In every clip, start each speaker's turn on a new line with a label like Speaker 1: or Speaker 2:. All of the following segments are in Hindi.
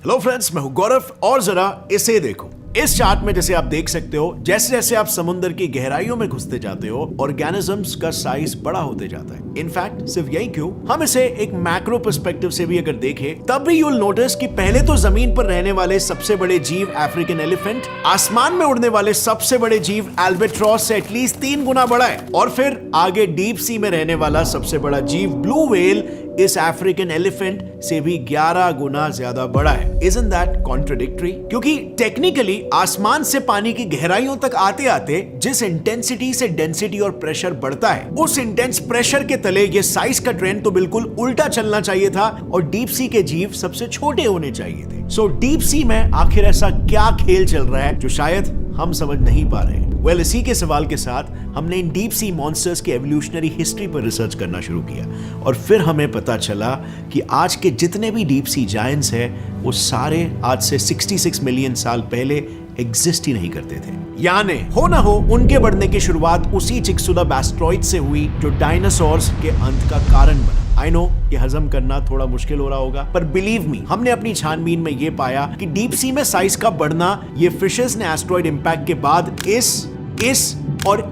Speaker 1: हेलो फ्रेंड्स, मैं हूं गौरव और जरा इसे देखो। इस चार्ट में जैसे आप देख सकते हो, जैसे जैसे आप समुद्र की गहराइयों में घुसते जाते हो, ऑर्गेनिजम्स का साइज बड़ा होते जाता है। इनफैक्ट सिर्फ यही क्यों, हम इसे एक मैक्रो पर्सपेक्टिव से भी अगर देखें, तब भी यूल नोटिस कि पहले तो जमीन पर रहने वाले सबसे बड़े जीव अफ्रीकन एलिफेंट, आसमान में उड़ने वाले सबसे बड़े जीव एल्बाट्रॉस से एटलीस्ट 3 गुना बड़ा है, और फिर आगे डीप सी में रहने वाला सबसे बड़ा जीव ब्लू व्हेल इस अफ्रीकन एलिफेंट से भी 11 गुना ज्यादा बड़ा है। Isn't that contradictory? क्योंकि टेक्निकली आसमान से पानी की गहराइयों तक आते आते जिस इंटेंसिटी से डेंसिटी और प्रेशर बढ़ता है, उस इंटेंस प्रेशर के तले ये साइज का ट्रेंड तो बिल्कुल उल्टा चलना चाहिए था और डीप सी के जीव सबसे छोटे होने चाहिए थे। सो डीप सी में आखिर ऐसा क्या खेल चल रहा है जो शायद हम समझ नहीं पा रहे हैं? वेल, इसी के सवाल के साथ हमने इन डीप सी मॉन्स्टर्स की एवोल्यूशनरी हिस्ट्री पर रिसर्च करना शुरू किया और फिर हमें पता चला कि आज के जितने भी डीप सी जायंट्स हैं वो सारे आज से 66 मिलियन साल पहले एग्जिस्ट ही नहीं करते थे। यानी हो ना हो उनके बढ़ने की शुरुआत उसी चिक्सुलाब एस्टेरॉयड से हुई जो डायनासोर्स के अंत का कारण बना। आई नो ये हजम करना थोड़ा मुश्किल हो रहा होगा, पर बिलीव मी, हमने अपनी छानबीन में ये पाया कि डीप सी में साइज का बढ़ना ये फिशेस ने एस्टेरॉयड इंपैक्ट के बाद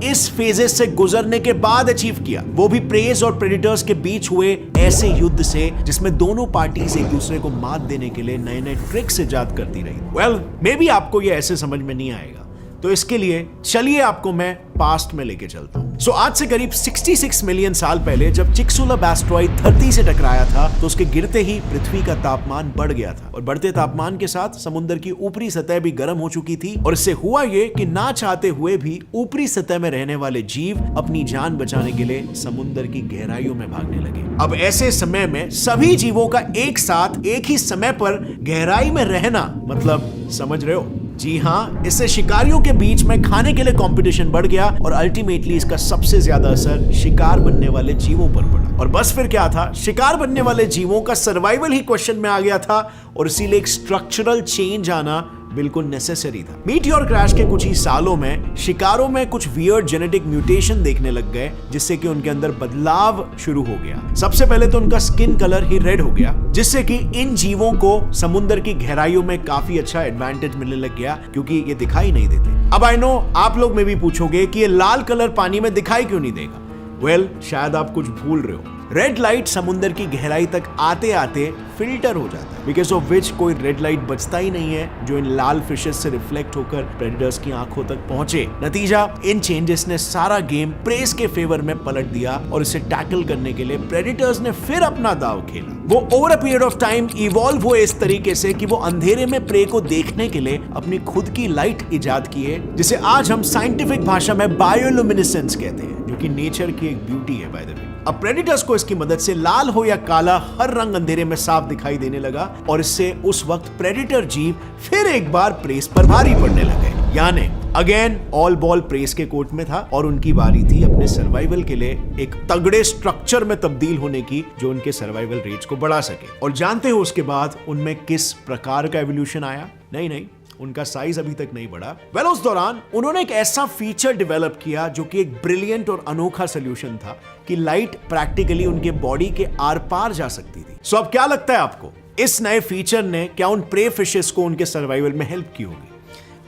Speaker 1: इस फेजेस से गुजरने के बाद अचीव किया, वो भी प्रेज और प्रेडिटर्स के बीच हुए ऐसे युद्ध से जिसमें दोनों पार्टीज एक दूसरे को मात देने के लिए नए नए ट्रिक्स इजाद करती रही। वेल, मे बी आपको ये ऐसे समझ में नहीं आएगा, तो इसके लिए चलिए आपको मैं पास्ट में लेके चलता हूं। सो आज से करीब 66 मिलियन साल पहले जब चिक्सुलाब एस्टेरॉयड धरती से टकराया था, तो उसके गिरते ही पृथ्वी का तापमान बढ़ गया था और बढ़ते तापमान के साथ समुद्र की ऊपरी सतह भी गर्म हो चुकी थी और इससे हुआ ये कि ना चाहते हुए भी ऊपरी सतह में रहने वाले जीव अपनी जान बचाने के लिए समुद्र की गहराइयों में भागने लगे। अब ऐसे समय में सभी जीवों का एक साथ एक ही समय पर गहराई में रहना, मतलब समझ रहे हो? जी हाँ, इससे शिकारियों के बीच में खाने के लिए कंपटीशन बढ़ गया और अल्टीमेटली इसका सबसे ज्यादा असर शिकार बनने वाले जीवों पर पड़ा। और बस फिर क्या था, शिकार बनने वाले जीवों का सर्वाइवल ही क्वेश्चन में आ गया था और इसीलिए एक स्ट्रक्चरल चेंज आना बिल्कुल नेसेसरी था। मीटियोर क्रैश के कुछ ही सालों में शिकारों में कुछ वियर्ड जेनेटिक म्यूटेशन देखने लग गए, जिससे कि उनके अंदर बदलाव शुरू हो गया। सबसे पहले तो उनका स्किन कलर ही रेड हो गया, जिससे कि इन जीवों को समुद्र की गहराइयों में काफी अच्छा एडवांटेज मिलने लग गया क्योंकि ये दिखाई नहीं देते। अब आई नो आप लोग में भी पूछोगे कि ये लाल कलर पानी में दिखाई क्यों नहीं देगा? वेल, शायद आप कुछ भूल रहे हो। रेड लाइट समुद्र की गहराई तक आते आते फिल्टर हो जाता है, बिकॉज ऑफ विच कोई रेड लाइट बचता ही नहीं है जो इन लाल फिशेस से रिफ्लेक्ट होकर प्रेडेटर्स की आंखों तक पहुंचे। नतीजा, इन चेंजेस ने सारा गेम प्रेस के फेवर में पलट दिया और इसे टैकल करने के लिए प्रेडेटर्स ने फिर अपना दाव खेला। वो over a period of time evolve हुए इस तरीके से कि वो अंधेरे में प्रे को देखने के लिए अपनी खुद की लाइट इजाद किए, जिसे आज हम साइंटिफिक भाषा में बायोल्यूमिनेसेंस कहते हैं, जो कि नेचर की एक ब्यूटी है बाय द वे। अब प्रेडेटर्स को इसकी मदद से लाल हो या काला हर रंग अंधेरे में साफ दिखाई देने लगा और इससे उस वक्त प्रेडेटर जीव फिर एक बार प्रेस पर भारी पड़ने लगे। यानी अगेन ऑल बॉल प्रेस के कोर्ट में था और उनकी बारी थी अपने सर्वाइवल के लिए एक तगड़े स्ट्रक्चर में तब्दील होने की जो उनके सर्वाइवल रेट्स को बढ़ा सके। और जानते हो उसके बाद उनमें किस प्रकार का एवोल्यूशन आया? नहीं, उनका साइज अभी तक नहीं बढ़ा। वेल, उस दौरान उन्होंने एक ऐसा फीचर डेवलप किया जो कि एक ब्रिलियंट और अनोखा सोल्यूशन था कि लाइट प्रैक्टिकली उनके बॉडी के आर पार जा सकती थी। सो अब क्या लगता है आपको, इस नए फीचर ने क्या उन प्रे फिशेस को उनके सर्वाइवल में हेल्प की होगी?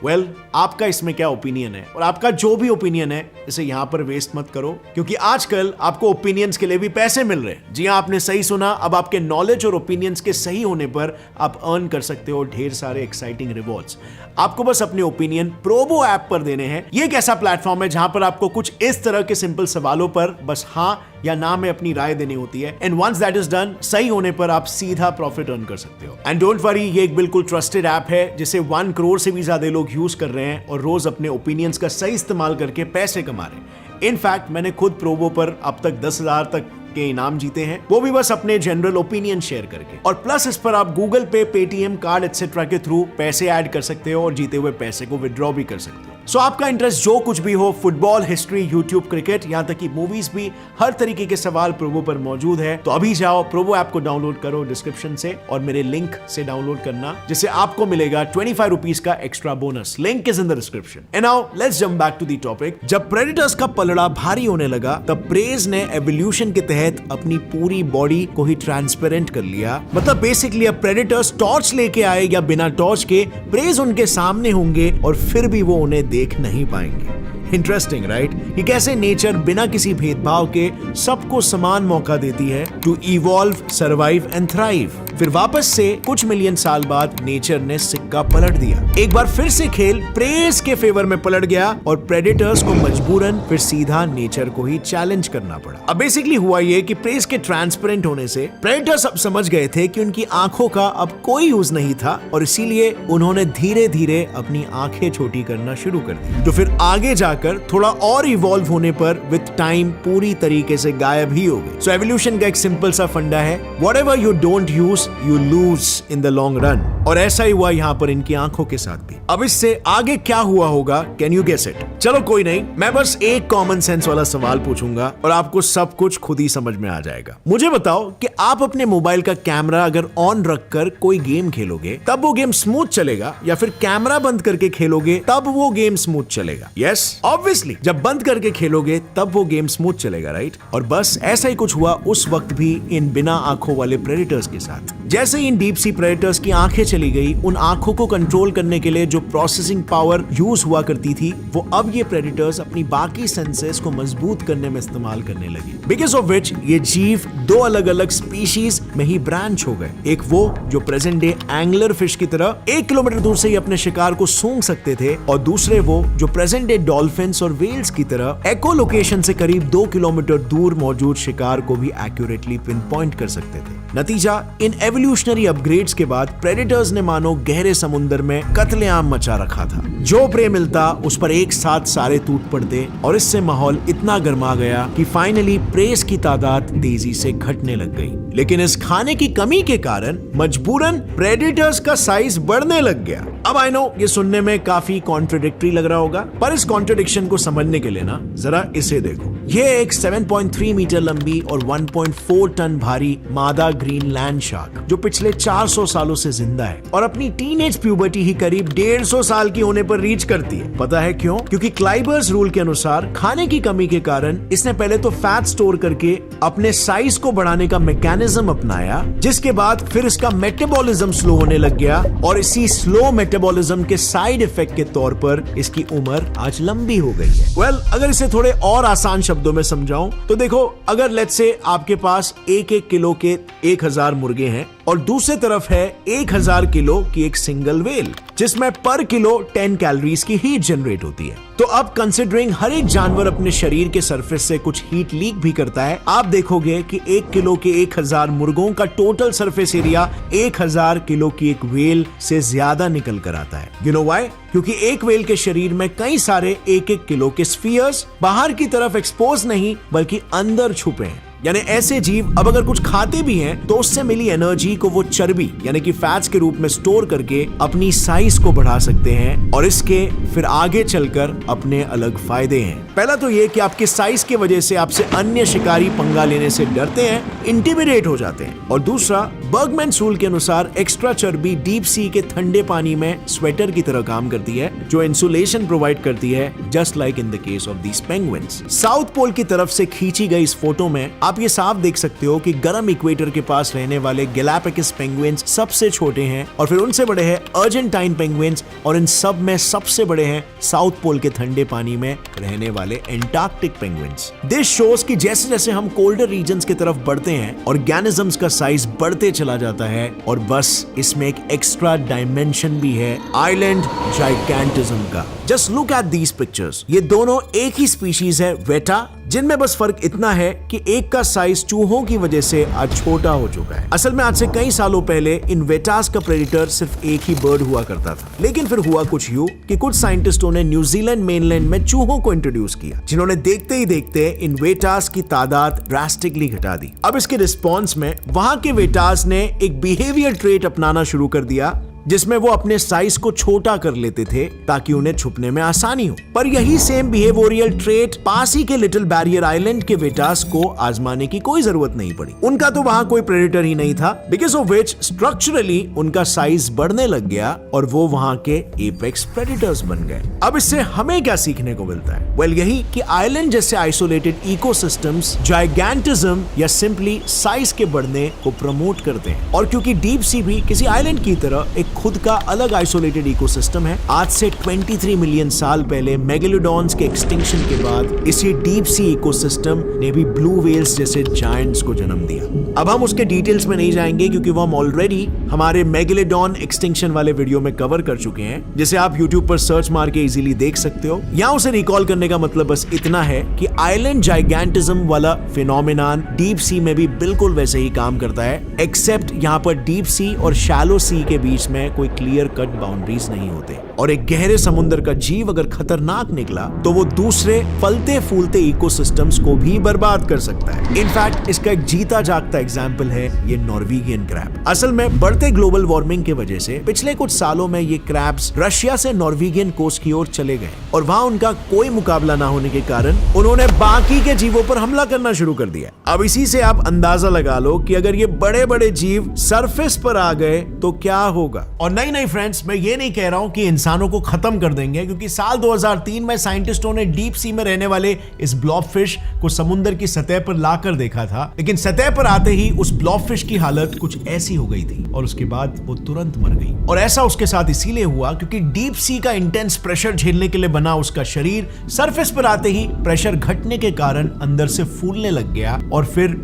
Speaker 1: वेल, आपका इसमें क्या ओपिनियन है? और आपका जो भी ओपिनियन है इसे यहां पर वेस्ट मत करो, क्योंकि आजकल आपको ओपिनियंस के लिए भी पैसे मिल रहे हैं। जी हां, आपने सही सुना। अब आपके नॉलेज और ओपिनियंस के सही होने पर आप अर्न कर सकते हो ढेर सारे एक्साइटिंग रिवॉर्ड्स। आपको बस अपने ओपिनियन प्रोबो ऐप पर देने हैं। ये एक ऐसा प्लेटफॉर्म है जहां पर आपको कुछ इस तरह के सिंपल सवालों पर बस हाँ या ना में अपनी राय देनी होती है, and once that is done, सही होने पर आप सीधा प्रॉफिट अर्न कर सकते हो। एंड डोंट वरी, ये एक बिल्कुल ट्रस्टेड ऐप है जिसे 1 करोड़ से भी ज्यादा लोग यूज कर रहे हैं और रोज अपने ओपिनियंस का सही इस्तेमाल करके पैसे कमा रहे हैं। इनफैक्ट मैंने खुद प्रोबो पर अब तक 10,000 तक के इनाम जीते हैं, वो भी बस अपने जनरल ओपिनियन शेयर करके। और प्लस इस पर आप गूगल पे, पेटीएम, कार्ड एटसेट्रा के थ्रू पैसे ऐड कर सकते हो और जीते हुए पैसे को विड्रॉ भी कर सकते हो। सो आपका इंटरेस्ट जो कुछ भी हो, फुटबॉल, हिस्ट्री, यूट्यूब, क्रिकेट, यहाँ तक कि मूवीज भी, हर तरीके के सवाल प्रोबो पर मौजूद है। तो अभी जाओ, प्रोबो ऐप को डाउनलोड करो डिस्क्रिप्शन से और मेरे लिंक से डाउनलोड करना, जिससे आपको मिलेगा 25 रुपीज का extra bonus. Link is in the description. And now let's jump back to the topic. जब प्रेडेटर्स का पलड़ा भारी होने लगा, तब प्रेज ने एवोल्यूशन के तहत अपनी पूरी बॉडी को ही ट्रांसपेरेंट कर लिया। मतलब बेसिकली अब प्रेडेटर्स टॉर्च लेके आए या बिना टॉर्च के, प्रेज उनके सामने होंगे और फिर भी वो उन्हें देख नहीं पाएंगे। Interesting right? कि कैसे नेचर बिना किसी भेदभाव के सबको समान मौका देती है to evolve, survive and thrive. फिर वापस से कुछ मिलियन साल बाद नेचर ने सिक्का पलट दिया। एक बार फिर से खेल प्रेज के फेवर में पलट गया और प्रेडेटर्स को मजबूरन फिर सीधा नेचर को ही चैलेंज करना पड़ा। अब बेसिकली हुआ ये कि प्रेज के ट्रांसपेरेंट होने से प्रेडेटर्स अब समझ गए थे कि उनकी आंखों का अब कोई यूज नहीं था और इसीलिए उन्होंने धीरे धीरे अपनी आंखें छोटी करना शुरू कर दी। तो फिर आगे जाकर थोड़ा और इवॉल्व होने पर विद टाइम पूरी तरीके से गायब ही हो गए। सो एवोल्यूशन का एक सिंपल सा फंडा है, whatever you don't use you lose in the long run। और ऐसा ही हुआ यहाँ पर इनकी आंखों के साथ भी। अब इससे आगे क्या हुआ होगा, कैन यू गेस इट? चलो कोई नहीं, मैं बस एक कॉमन सेंस वाला सवाल पूछूंगा और आपको सब कुछ खुद ही समझ में आ जाएगा। मुझे बताओ कि आप अपने मोबाइल का कैमरा अगर ऑन रखकर कोई गेम खेलोगे तब वो गेम स्मूथ चलेगा, या फिर कैमरा बंद करके खेलोगे तब वो गेम स्मूथ चलेगा? यस, ऑब्वियसली जब बंद करके खेलोगे तब वो गेम स्मूथ चलेगा, राइट? और बस ऐसा ही कुछ हुआ उस वक्त भी इन बिना आंखों वाले प्रेडेटर्स के साथ। जैसे इन डीप सी प्रेडेटर्स की आंखें चली गई, उन आंखों को कंट्रोल करने के लिए जो प्रोसेसिंग पावर यूज हुआ करती थी, वो अब ये प्रेडेटर्स अपनी बाकी सेंसेस को मजबूत करने में इस्तेमाल करने लगे। बिकॉज ऑफ विच ये जीव दो अलग अलग स्पीशीज में ही ब्रांच हो गए। एक वो जो प्रेजेंट डे एंगलर फिश की तरह 1 किलोमीटर दूर से ही अपने शिकार को सूंघ सकते थे, और दूसरे वो जो प्रेजेंट डे डॉल्फिन्स और व्हेल्स की तरह एको लोकेशन से करीब 2 किलोमीटर दूर मौजूद शिकार को भी एक्यूरेटली पिन पॉइंट कर सकते थे। नतीजा, इन एवोल्यूशनरी अपग्रेड्स के बाद प्रेडेटर्स ने मानो गहरे समुद्र में कत्लेआम मचा रखा था। जो प्रे मिलता उस पर एक साथ सारे टूट पड़ते और इससे माहौल इतना गर्मा गया कि फाइनली प्रेस की तादाद तेजी से घटने लग गई। लेकिन इस खाने की कमी के कारण मजबूरन प्रेडेटर्स का साइज बढ़ने लग गया। अब आई नो ये सुनने में काफी कॉन्ट्रडिक्टरी लग रहा होगा, पर इस कॉन्ट्रडिक्शन को समझने के लिए ना जरा इसे देखो। ये एक 7.3 मीटर लंबी और 1.4 टन भारी मादा ग्रीनलैंड शार्क जो पिछले 400 सालों से जिंदा है और अपनी टीनेज प्यूबर्टी ही करीब 150 साल की होने पर रीच करती है। पता है क्यों? क्योंकि क्लाइबर्स रूल के अनुसार खाने की कमी के कारण इसने पहले तो फैट स्टोर करके अपने साइज को बढ़ाने का मैकेनिज्म अपनाया, जिसके बाद फिर इसका मेटाबॉलिज्म स्लो होने लग गया और इसी स्लो मेटाबॉलिज्म के साइड इफेक्ट के तौर पर इसकी उम्र आज लंबी हो गई है। वेल, अगर इसे थोड़े और आसान शब्दों में समझाऊं तो देखो, अगर लेट्स से आपके पास 1-1 किलो के 1000 मुर्गे हैं और दूसरी तरफ है 1000 किलो की एक सिंगल व्हेल जिसमें पर किलो 10 कैलोरीज की हीट जनरेट होती है। तो अब कंसिडरिंग हर एक जानवर अपने शरीर के सरफेस से कुछ हीट लीक भी करता है, आप देखोगे कि 1 किलो के 1000 मुर्गों का टोटल सरफेस एरिया 1000 किलो की एक व्हेल से ज्यादा निकल कर आता है। You know why? क्योंकि एक व्हेल के शरीर में कई सारे 1-1 किलो के स्फीयर्स बाहर की तरफ एक्सपोज नहीं बल्कि अंदर छुपे हैं। यानी ऐसे जीव अब अगर कुछ खाते भी हैं तो उससे मिली एनर्जी को वो चर्बी यानी कि फैट्स के रूप में स्टोर करके अपनी साइज को बढ़ा सकते हैं, और इसके फिर आगे चलकर अपने अलग फायदे हैं। पहला तो ये कि आपके साइज की वजह से आपसे अन्य शिकारी पंगा लेने से डरते हैं, इंटिमिडेट हो जाते हैं, और दूसरा बर्गमैन्स रूल के अनुसार एक्स्ट्रा चर्बी डीप सी के ठंडे पानी में स्वेटर की तरह काम करती है जो इंसुलेशन प्रोवाइड करती है, just like in the case of these penguins. South pole की तरफ से खींची गई इस फोटो में आप ये साफ देख सकते हो कि गर्म इक्वेटर के पास रहने वाले गैलापागोस पेंगुइन्स सबसे छोटे हैं, और फिर उनसे बड़े हैं अर्जेंटाइन पेंगुइन्स, और इन सब में सबसे बड़े हैं साउथ पोल के ठंडे पानी में रहने वाले एंटार्क्टिक पेंगुइन्स। दिस शोज कि जैसे जैसे हम कोल्डर रीजन्स की तरफ बढ़ते हैं ऑर्गेनिजम्स का साइज बढ़ते चला जाता है, और बस इसमें एक एक्स्ट्रा डायमेंशन भी है, आइलैंड जाइगैंटिज्म का। Just look at these pictures. ये दोनों एक ही स्पीशीज है, वेटा, जिनमें बस फर्क इतना है कि एक का साइज चूहों की वजह से आज छोटा हो चुका है। असल में आज से कई सालों पहले इन वेटास का प्रेडेटर सिर्फ एक ही बर्ड हुआ करता था, लेकिन फिर हुआ कुछ यूं कि कुछ साइंटिस्टों ने न्यूजीलैंड मेनलैंड में चूहों को इंट्रोड्यूस किया, जिन्होंने देखते ही देखते इन वेटास की तादाद ड्रास्टिकली घटा दी। अब इसके रिस्पॉन्स में वहां के वेटास ने एक बिहेवियर ट्रेट अपनाना शुरू कर दिया जिसमें वो अपने साइज को छोटा कर लेते थे ताकि उन्हें छुपने में आसानी हो। पर यही सेम बिहेवियरल ट्रेट पास ही के लिटिल बैरियर आइलैंड के वेटास को आजमाने की कोई जरूरत नहीं पड़ी। उनका तो वहां कोई प्रेडेटर ही नहीं था, बिकॉज ऑफ विच स्ट्रक्चरली उनका साइज बढ़ने लग गया और वो वहां के एपेक्स प्रेडेटर्स बन गए। अब इससे हमें क्या सीखने को मिलता है? वेल, यही कि आइलैंड जैसे आइसोलेटेड इकोसिस्टम्स जाइगेंटिज्म या सिंपली साइज के बढ़ने को प्रमोट करते हैं। और क्योंकि डीप सी भी किसी आइलैंड की तरह एक खुद का अलग आइसोलेटेड इकोसिस्टम है, आज से 23 मिलियन साल पहले मेगलोडॉन्स के एक्सटिंक्शन के बाद इसी डीप सी इकोसिस्टम ने भी ब्लू व्हेल्स जैसे जायंट्स को जन्म दिया। अब हम उसके डिटेल्स में नहीं जाएंगे क्योंकि वो हम ऑलरेडी हमारे मेगलोडॉन एक्सटिंक्शन वाले वीडियो में कवर कर चुके हैं, जिसे आप YouTube पर सर्च मार के इजीली देख सकते हो। यहाँ उसे रिकॉल करने का मतलब बस इतना है कि आइलैंड जाइगेंटिज्म वाला फिनोमेनन डीप सी में भी बिल्कुल वैसे ही काम करता है, एक्सेप्ट यहाँ पर डीप सी और शैलो सी के बीच में कोई क्लियर कट बाउंड्रीज नहीं होते। और एक गहरे समुद्र का जीव अगर खतरनाक निकला तो वो दूसरे फलते फूलते इकोसिस्टम्स को भी बर्बाद कर सकता है। इनफैक्ट इसका एक जीता जागता एग्जाम्पल है ये नॉर्वेगियन क्रैब। असल में बढ़ते ग्लोबल वार्मिंग की वजह से पिछले कुछ सालों में ये क्रैब्स रशिया से नॉर्वेगियन कोस्ट की ओर चले गए और वहां उनका कोई मुकाबला ना होने के कारण उन्होंने बाकी के जीवों पर हमला करना शुरू कर दिया। अब इसी से आप अंदाजा लगा लो कि अगर ये बड़े बड़े जीव सरफेस पर आ गए तो क्या होगा। और नहीं फ्रेंड्स, मैं ये नहीं कह रहा हूं कि इंसानों को खत्म कर देंगे, क्योंकि साल 2003 में साइंटिस्टों ने डीप सी में रहने वाले इस ब्लॉबफिश को समुद्र की सतह पर लाकर देखा था, लेकिन सतह पर आते ही उस ब्लॉबफिश की हालत कुछ ऐसी हो गई थी और उसके बाद वो तुरंत मर गई। और ऐसा उसके साथ इसीलिए हुआ क्योंकि डीप सी का इंटेंस प्रेशर झेलने के लिए बना उसका शरीर सरफेस पर आते ही प्रेशर घटने के कारण अंदर से फूलने लग गया और फिर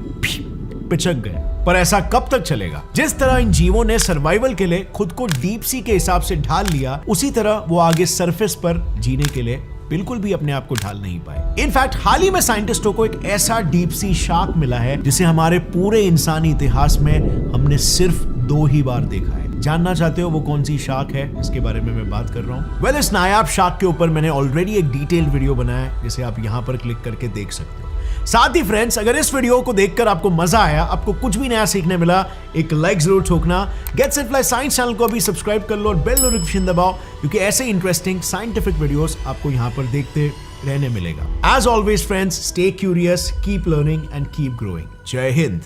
Speaker 1: पिचक गए। पर ऐसा कब तक चलेगा? जिस तरह इन जीवों ने सर्वाइवल के लिए खुद को डीप सी के हिसाब से ढाल लिया, उसी तरह वो आगे सरफेस पर जीने के लिए बिल्कुल भी अपने आप को ढाल नहीं पाए। इनफैक्ट हाल ही में साइंटिस्टों को एक ऐसा डीप सी शार्क मिला है जिसे हमारे पूरे इंसानी इतिहास में हमने सिर्फ 2 ही बार देखा है। जानना चाहते हो वो कौन सी शार्क है? इसके बारे में मैं बात कर रहा हूँ। वेल, इस नायाब शार्क के ऊपर मैंने ऑलरेडी एक डिटेल्ड वीडियो बनाया है, जिसे आप यहाँ पर क्लिक करके देख सकते हो। साथ ही फ्रेंड्स, अगर इस वीडियो को देखकर आपको मजा आया, आपको कुछ भी नया सीखने मिला, एक लाइक जरूर ठोकना। Gets it fly science channel को भी सब्सक्राइब कर लो और बेल नोटिफिकेशन दबाओ, क्योंकि ऐसे इंटरेस्टिंग साइंटिफिक वीडियोस आपको यहाँ पर देखते रहने मिलेगा। As always friends, stay curious, keep learning and keep growing. जय हिंद।